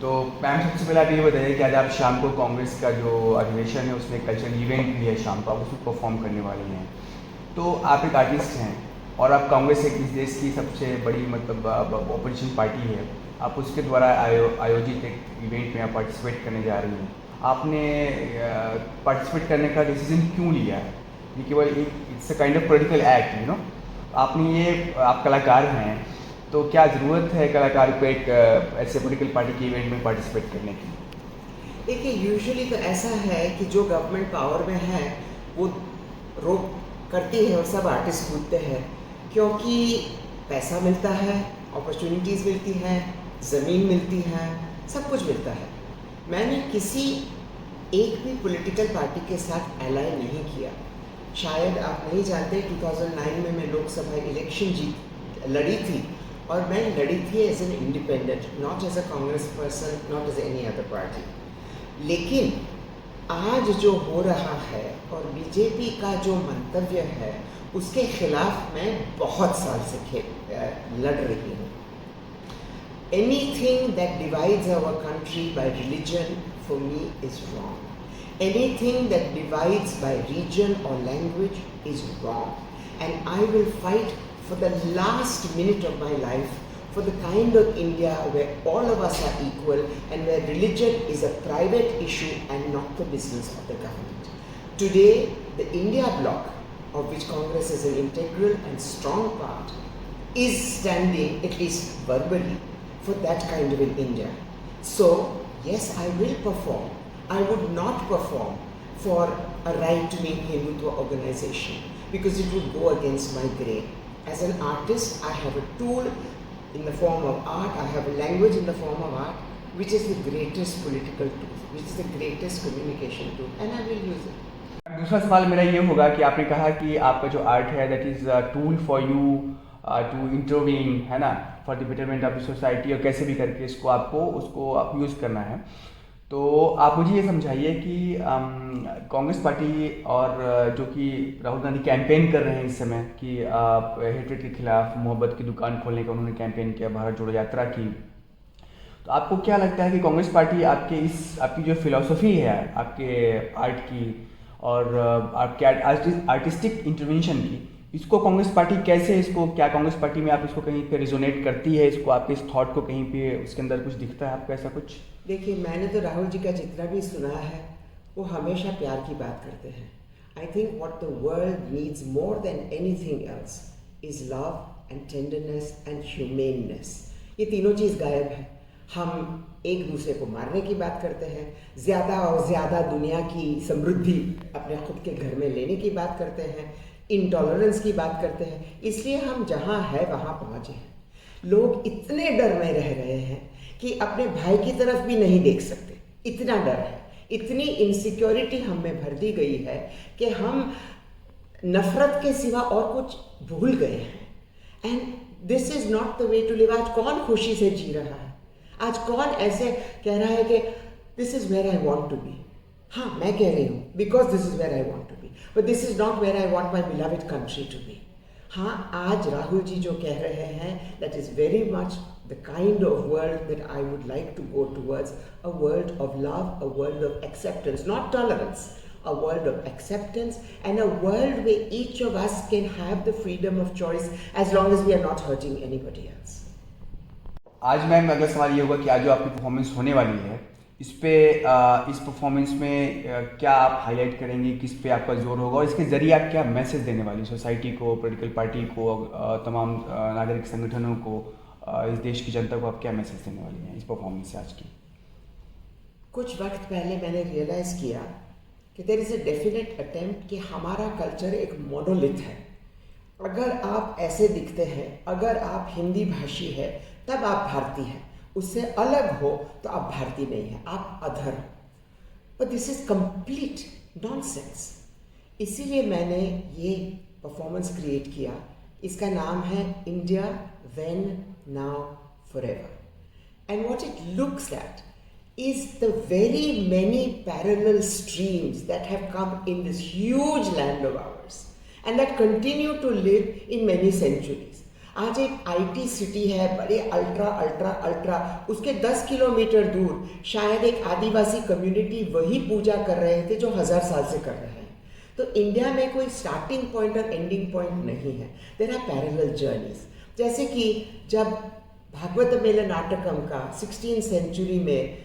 तो मैम सबसे पहले आप ये बताइए कि आज आप शाम को कांग्रेस का जो अधिवेशन है उसमें कल्चरल इवेंट भी है शाम को, आप उसमें परफॉर्म करने वाले हैं। तो आप एक आर्टिस्ट हैं और आप कांग्रेस एक इस देश की सबसे बड़ी मतलब ऑपोजिशन पार्टी है। आप उसके द्वारा आयोजित एक इवेंट में आप पार्टिसिपेट करने जा रही हैं। आपने पार्टिसिपेट करने का डिसीजन क्यों लिया है? ये केवल एक it's a kind of political act, आपने ये आप कलाकार हैं, तो क्या ज़रूरत है कलाकार को एक ऐसे पॉलिटिकल पार्टी के इवेंट में पार्टिसिपेट करने की? देखिए, यूजुअली तो ऐसा है कि जो गवर्नमेंट पावर में है वो रोक करती है और सब आर्टिस्ट कूदते हैं, क्योंकि पैसा मिलता है, अपॉर्चुनिटीज़ मिलती हैं, ज़मीन मिलती है, सब कुछ मिलता है। मैंने किसी एक भी पॉलिटिकल पार्टी के साथ एलाय नहीं किया। शायद आप नहीं जानते, 2009 में मैं लोकसभा इलेक्शन लड़ी थी, और मैं लड़ी थी as an independent, not as a Congress person, not as any other party. लेकिन आज जो हो रहा है और बीजेपी का जो मंतव्य है उसके खिलाफ मैं बहुत साल से लड़ रही हूँ। Anything that divides our country by religion for me is wrong. Anything that divides by region or language is wrong. And I will fight for the last minute of my life for the kind of India where all of us are equal and where religion is a private issue and not the business of the government. Today, the India bloc, of which Congress is an integral and strong part, is standing, at least verbally, for that kind of an India. So, yes, I will perform. I would not perform for a right-wing Hindutva organization because it would go against my grain. As an artist, I have a tool in the form of art, I have a language in the form of art, which is the greatest political tool, which is the greatest communication tool, and I will use it. दूसरा सवाल मेरा ये होगा कि आपने कहा कि आपका जो आर्ट है that is tool for you to intervene, है ना, for the betterment of the society, और कैसे भी करके इसको आपको उसको आप यूज़ करना है। तो आप मुझे ये समझाइए कि कांग्रेस पार्टी और जो कि राहुल गांधी कैंपेन कर रहे हैं इस समय कि हेटरेट के खिलाफ मोहब्बत की दुकान खोलने का उन्होंने कैंपेन किया, भारत जोड़ो यात्रा की। तो आपको क्या लगता है कि कांग्रेस पार्टी आपकी जो फिलॉसफी है आपके आर्ट की और आपके आर्टिस्टिक इंटरवेंशन की, इसको कांग्रेस पार्टी कैसे, इसको क्या कांग्रेस पार्टी में आप इसको कहीं पे रिजोनेट करती है, इसको आपके इस थॉट को कहीं पे उसके अंदर कुछ दिखता है आपको ऐसा कुछ? देखिए, मैंने तो राहुल जी का जितना भी सुना है वो हमेशा प्यार की बात करते हैं। I think what the world needs more than anything else is love and tenderness and humaneness. ये तीनों चीज़ गायब है। हम एक दूसरे को मारने की बात करते हैं, ज़्यादा और ज़्यादा दुनिया की समृद्धि अपने खुद के घर में लेने की बात करते हैं, इंटॉलरेंस की बात करते हैं। इसलिए हम जहाँ है वहाँ पहुँचे हैं। लोग इतने डर में रह रहे हैं कि अपने भाई की तरफ भी नहीं देख सकते, इतना डर है, इतनी इनसिक्योरिटी हम में भर दी गई है कि हम नफरत के सिवा और कुछ भूल गए हैं। And this is not the way to live. आज कौन खुशी से जी रहा है? आज कौन ऐसे कह रहा है कि this is where I want to be? हाँ, मैं कह रही हूँ because this is where I want to be, but this is not where I want my beloved country to be. हाँ, आज राहुल जी जो कह रहे हैं that is very much the kind of world that I would like to go towards, a world of love, a world of acceptance, not tolerance, a world of acceptance, and a world where each of us can have the freedom of choice as long as we are not hurting anybody else. आज ma'am अगर सवाल ये होगा कि आज जो आपकी performance होने वाली है इस पे इस परफॉर्मेंस में क्या आप हाईलाइट करेंगी, किस पे आपका जोर होगा और इसके ज़रिए आप क्या मैसेज देने वाली सोसाइटी को, पॉलिटिकल पार्टी को, तमाम नागरिक संगठनों को, इस देश की जनता को आप क्या मैसेज देने वाली हैं इस परफॉर्मेंस से आज की? कुछ वक्त पहले मैंने रियलाइज़ किया कि there is a definite attempt कि हमारा कल्चर एक मोनोलिथ है। अगर आप ऐसे दिखते हैं, अगर आप हिंदी भाषी है तब आप भारतीय हैं, उससे अलग हो तो आप भारतीय नहीं हैं, आप अधर हो। But this is complete nonsense. इसीलिए मैंने ये परफॉर्मेंस क्रिएट किया। इसका नाम है India then now forever. And what it looks at is the very many parallel streams that have come in this huge land of ours and that continue to live in many centuries. आज एक IT city है, बड़े ultra ultra ultra, उसके 10 kilometre दूर शायद एक आदिवासी community वही पूजा कर रहे थे जो 1000 साल से कर रहे हैं। तो इंडिया में कोई स्टार्टिंग पॉइंट और एंडिंग पॉइंट नहीं है, देयर आर पैरेलल जर्नीज। जैसे कि जब भागवत मेल नाटकम का 16th सेंचुरी में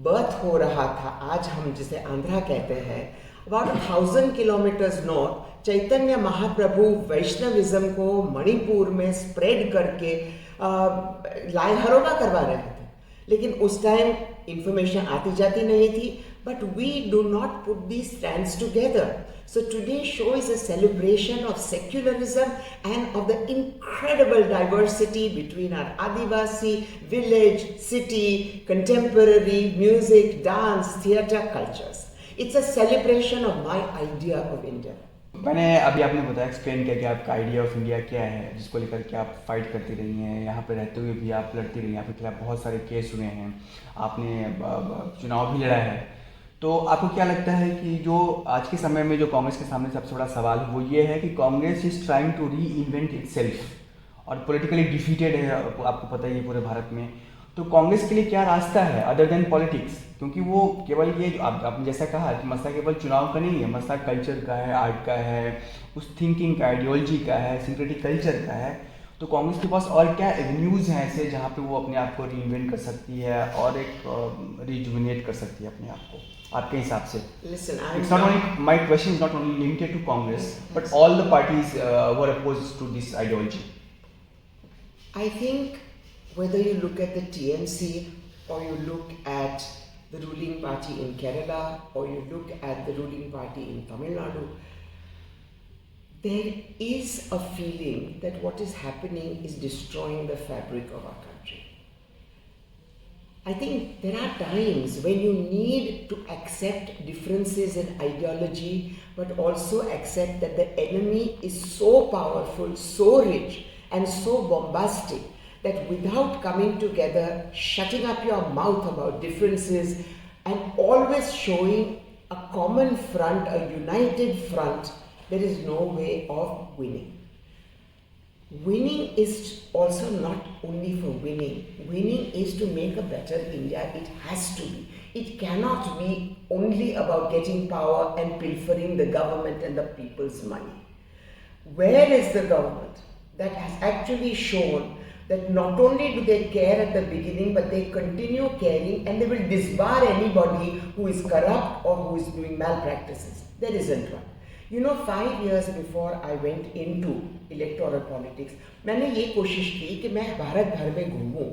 बर्थ हो रहा था, आज हम जिसे आंध्रा कहते हैं, about 1000 kilometres north Chaitanya Mahaprabhu Vaishnavism को मणिपुर में स्प्रेड करके लाल हरोबा करवा रहे थे। लेकिन उस टाइम इंफॉर्मेशन आती जाती नहीं थी, but we do not put these strands together. So today's show is a celebration of secularism and of the incredible diversity between our Adivasi, village, city, contemporary, music, dance, theatre cultures. It's a celebration of my idea of India. मैंने अभी आपने बताया, explain किया कि आपका idea of India क्या है, जिसको लेकर के आप फाइट करती रही हैं, यहाँ पे रहते हुए भी आप लड़ती रही हैं, आपके खिलाफ बहुत सारे केस हुए हैं, आपने चुनाव भी लड़ा है। तो आपको क्या लगता है कि जो आज के समय में जो कांग्रेस के सामने सबसे बड़ा सवाल है वो ये है कि Congress is trying to reinvent itself और पॉलिटिकली डिफीटेड है, आपको पता ही है पूरे भारत में। तो कांग्रेस के लिए क्या रास्ता है अदर देन पॉलिटिक्स? क्योंकि वो केवल ये जो आपने जैसा कहा कि मसला केवल चुनाव का नहीं है, मसला कल्चर का है, आर्ट का है, उस थिंकिंग का, आइडियोलॉजी का है, सिंक्रेटिक कल्चर का है। तो कांग्रेस के पास और क्या एवेन्यूज़ हैं ऐसे जहाँ पे वो अपने आप को रीइन्वेंट कर सकती है और एक रिजुविनेट कर सकती है अपने आप को, आपके हिसाब से? Listen, It's not only, my question is not only limited to Congress, but all the parties who are opposed to this ideology. I think whether you look at the TMC or you look at the ruling party in Kerala or you look at the ruling party in Tamil Nadu, there is a feeling that what is happening is destroying the fabric of our country. I think there are times when you need to accept differences in ideology, but also accept that the enemy is so powerful, so rich, and so bombastic that without coming together, shutting up your mouth about differences, and always showing a common front, a united front, there is no way of winning. Winning is also not only for winning. Winning is to make a better India. It has to be. It cannot be only about getting power and pilfering the government and the people's money. Where is the government that has actually shown that not only do they care at the beginning, but they continue caring and they will disbar anybody who is corrupt or who is doing malpractices? There isn't one. You know, 5 years before I went into electoral politics, मैंने ये कोशिश की कि मैं भारत भर में घूमूं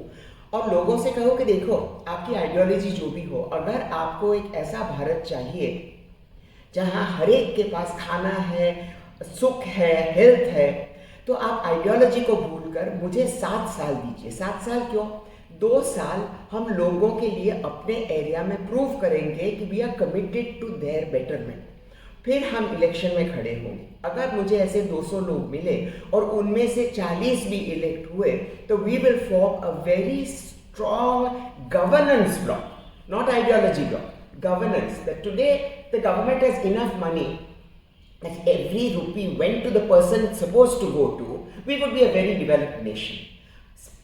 और लोगों से कहूँ कि देखो, आपकी आइडियोलॉजी जो भी हो, अगर आपको एक ऐसा भारत चाहिए जहाँ हर एक के पास खाना है, सुख है, हेल्थ है, तो आप आइडियोलॉजी को भूलकर मुझे 7 साल दीजिए। 7 साल क्यों? 2 साल हम लोगों के लिए अपने एरिया में प्रूव करेंगे कि we are committed to their betterment. फिर हम इलेक्शन में खड़े होंगे। अगर मुझे ऐसे 200 लोग मिले और उनमें से 40 भी इलेक्ट हुए, तो we will form a very strong governance block, not ideology block, governance. That today the government has enough money that every rupee went to the person it's supposed to go to, we would be a very developed nation.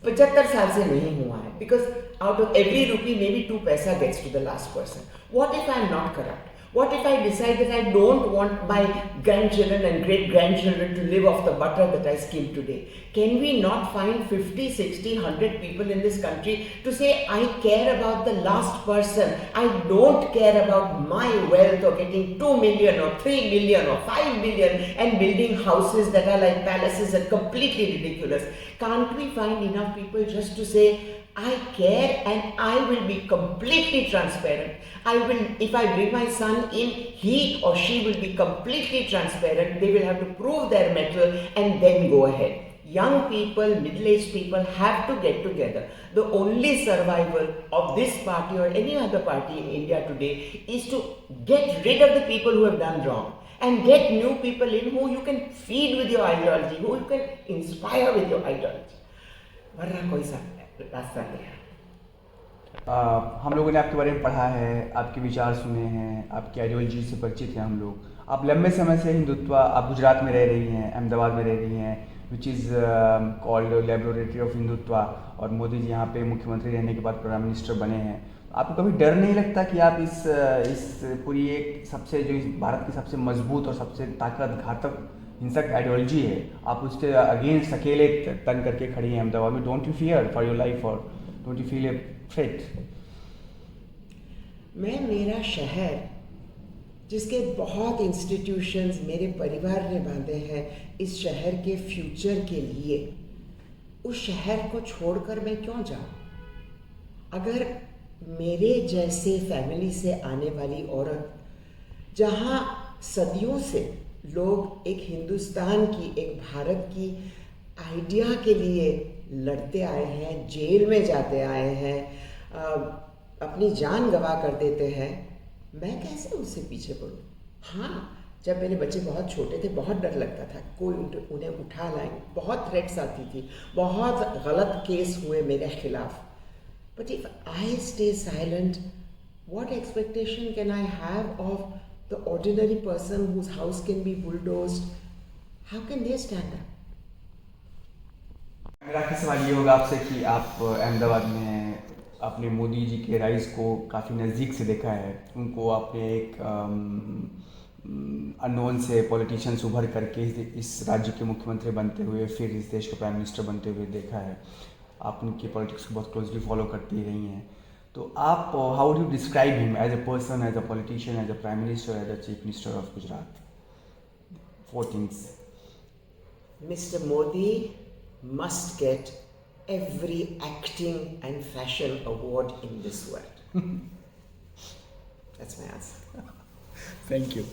75 साल से नहीं हुआ है, because out of every rupee maybe 2 paisa gets to the last person. What if I am not corrupt? What if I decide that I don't want my grandchildren and great-grandchildren to live off the butter that I skim today? Can we not find 50, 60, 100 people in this country to say, I care about the last person. I don't care about my wealth or getting 2 million or 3 million or 5 million and building houses that are like palaces and completely ridiculous. Can't we find enough people just to say, I care and I will be completely transparent. I will, if I bring my son in, he or she will be completely transparent. They will have to prove their mettle and then go ahead. Young people, middle-aged people have to get together. The only survival of this party or any other party in India today is to get rid of the people who have done wrong and get new people in who you can feed with your ideology, who you can inspire with your ideology. वरना कोई सा रास्ता नहीं है। हम लोगों ने आपके बारे में पढ़ा है, आपके विचार सुने हैं, आपकी आइडियोलॉजी से परिचित हैं हम लोग। आप लंबे समय से हिंदुत्व, आप गुजरात में रह रही हैं, अहमदाबाद में रह रही हैं, which is called laboratory of Hindutva, और मोदी जी यहाँ पे मुख्यमंत्री रहने के बाद प्राइम मिनिस्टर बने हैं। आपको कभी डर नहीं लगता कि आप इस पूरी एक सबसे जो इस भारत की सबसे मजबूत और सबसे ताकत घातक हिंसक आइडियोलॉजी है, आप उसके अगेंस्ट अकेले तन करके खड़ी हैं अहमदाबाद में? Don't you fear for your life और don't you feel a threat? मेरा शहर जिसके बहुत इंस्टीट्यूशंस मेरे परिवार ने बांधे हैं इस शहर के फ्यूचर के लिए, उस शहर को छोड़कर मैं क्यों जाऊं? अगर मेरे जैसे फैमिली से आने वाली औरत, जहां सदियों से लोग एक हिंदुस्तान की, एक भारत की आइडिया के लिए लड़ते आए हैं, जेल में जाते आए हैं, अपनी जान गंवा कर देते हैं, मैं कैसे उससे पीछे पड़ूं? हाँ, जब मेरे बच्चे बहुत छोटे थे बहुत डर लगता था, कोई उन्हें उठा लाए, बहुत थ्रेट्स आती थी, बहुत गलत केस हुए मेरे खिलाफ। But if I stay silent, what expectation can I have of the ordinary person whose house can be bulldozed? How can they stand up? मेरा आखिरी सवाल ये होगा आपसे कि आप अहमदाबाद में आपने मोदी जी के राइज को काफ़ी नज़दीक से देखा है, उनको आपने एक अननोन से पॉलिटिशियंस उभर करके इस राज्य के मुख्यमंत्री बनते हुए फिर इस देश के प्राइम मिनिस्टर बनते हुए देखा है, आप उनकी पॉलिटिक्स को बहुत क्लोजली फॉलो करती रही हैं, तो आप how do describe him as a person, as a politician, as a prime minister, as a chief minister of Gujarat? 4 things. Mr. Modi must get every acting and fashion award in this world. That's my answer. Thank you.